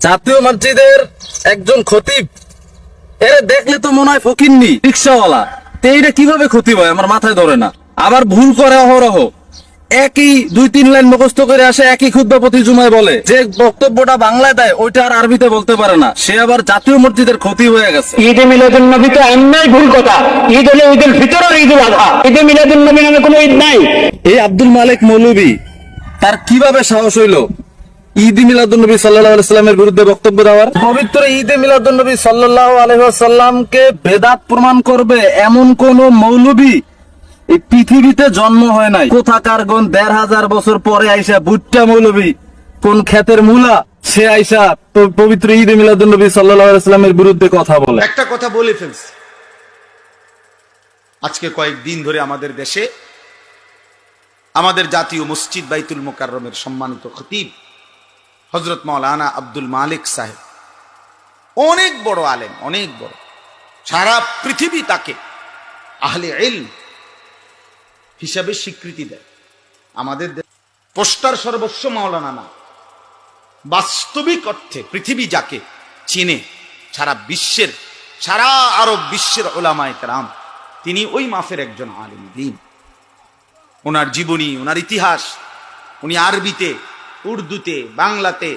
জাতীয় মসজিদের একজন খতিব, এরা দেখলে তো মনে হয় ফকিন্নি রিক্সাওয়ালা। তো এইটা কিভাবে খতিব হয় আমার মাথায় ধরে না। আবার ভুল করে অহরহ, একই 2-3 লাইন মুখস্থ করে আসে, একই খুতবা প্রতি জুমায় বলে। যে বক্তব্যটা বাংলায় দেয় ওইটা আর আরবিতে বলতে পারে না, সে আবার জাতীয় মসজিদের খতিব হয়ে গেছে। ঈদে মিলাদুন নবী তো এমনই ভুল কথা। ঈদ হলো ঈদুল ফিতর আর ঈদুল আযহা। ঈদে মিলাদুন নবী নামে কোনো ঈদ নাই। এই আব্দুল মালিক মৌলভী, তার কিভাবে সাহস হইলো ঈদ মিলাদুন্নবী সাল্লাল্লাহু আলাইহি ওয়াসাল্লামের বিরুদ্ধে বক্তব্য দেওয়ার? পবিত্র ঈদ মিলাদুন্নবী সাল্লাল্লাহু আলাইহি ওয়াসাল্লামকে বেদাত প্রমাণ করবে এমন কোন মৌলভী এই পৃথিবীতে জন্ম হয় নাই। কোথাকার গণ 1500 বছর পরে আইসা ভুট্টা মৌলভী, কোন ক্ষেতের মূলা, সে আইসা পবিত্র ঈদ মিলাদুন্নবী সাল্লাল্লাহু আলাইহি ওয়াসাল্লামের বিরুদ্ধে কথা বলে। একটা কথা বলে ফেলছে, আজকে কয়েকদিন ধরে আমাদের দেশে আমাদের জাতীয় মসজিদ বাইতুল মুকাররমের সম্মানিত খতিব হযরত মাওলানা আব্দুল মালিক সাহেব, অনেক বড় আলেম, অনেক বড়, সারা পৃথিবী তাকে আহলে ইলম হিসাবে স্বীকৃতি দেয়। আমাদের পোস্টার সর্বস্ব মাওলানা না, বাস্তবিক অর্থে পৃথিবী যাকে চিনে, সারা বিশ্বের, সারা আরব বিশ্বের উলামায়ে কেরাম, তিনি ওই মাফের একজন আলিম দ্বীন। ওনার জীবনী, ওনার ইতিহাস, উনি আরবিতে, উর্দুতে, বাংলাতে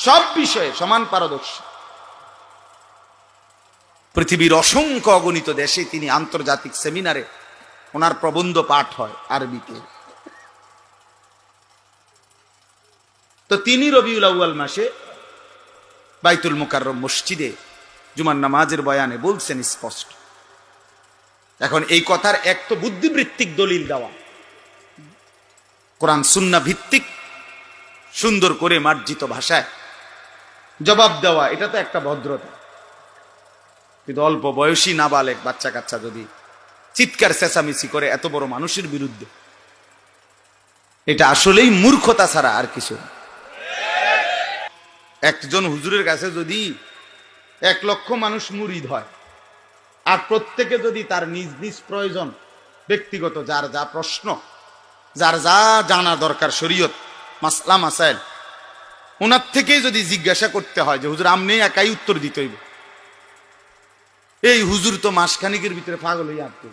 সব বিষয়ে সমান পারদর্শী। পৃথিবীর অসংখ্য অগণিত দেশে তিনি আন্তর্জাতিক সেমিনারে ওনার প্রবন্ধ পাঠ হয় আরবিতে। তো তিনি রবিউল আউয়াল মাসে বাইতুল মুকাররম মসজিদে জুমার নামাজের বয়ানে বলছেন স্পষ্ট। এখন এই কথার এক তো বুদ্ধিবৃত্তিক দলিল দেওয়া, কোরআন সুন্নাহ ভিত্তিক সুন্দর করে মার্জিত ভাষায় জবাব দেওয়া, এটা তো একটা ভদ্রতা। কিন্তু অল্প বয়সী নাবালেক বাচ্চা কাচ্চা যদি চিৎকার চেঁচামেচি করে এত বড় মানুষের বিরুদ্ধে, এটা আসলেই মূর্খতা ছাড়া আর কিছু না। একজন হুজুরের কাছে যদি 1 লক্ষ মানুষ মুরিদ হয়, আর প্রত্যেকে যদি তার নিজ নিজ প্রয়োজন, ব্যক্তিগত যার যা প্রশ্ন, যার যা জানা দরকার শরীয়ত মাসলা মাসাইল, ওনার থেকেই যদি জিজ্ঞাসা করতে হয় যে হুজুর আমনে একাই উত্তর দিতে হইব, এই হুজুর তো মাসখানিকের ভিতরে পাগল হয়ে আসতো,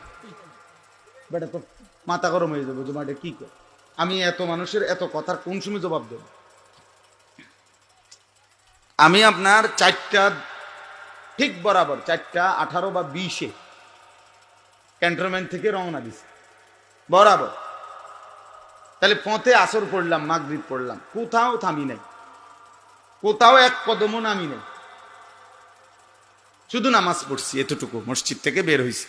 বেটা তো মাথা গরম হয়ে যাবো, জমাটা কি কর, আমি এত মানুষের এত কথার কোন সময় জবাব দেব? আমি আপনার 4টা ঠিক বরাবর 4:18 বা 20-এ ক্যান্টনমেন্ট থেকে রওনা দিছি বরাবর। তাহলে পথে আসর পড়লাম, মাগরিব পড়লাম, কোথাও থামি নাই, কোথাও এক কদমও নামি নাই, শুধু নামাজ পড়ছি, এতটুকু মসজিদ থেকে বের হয়েছি।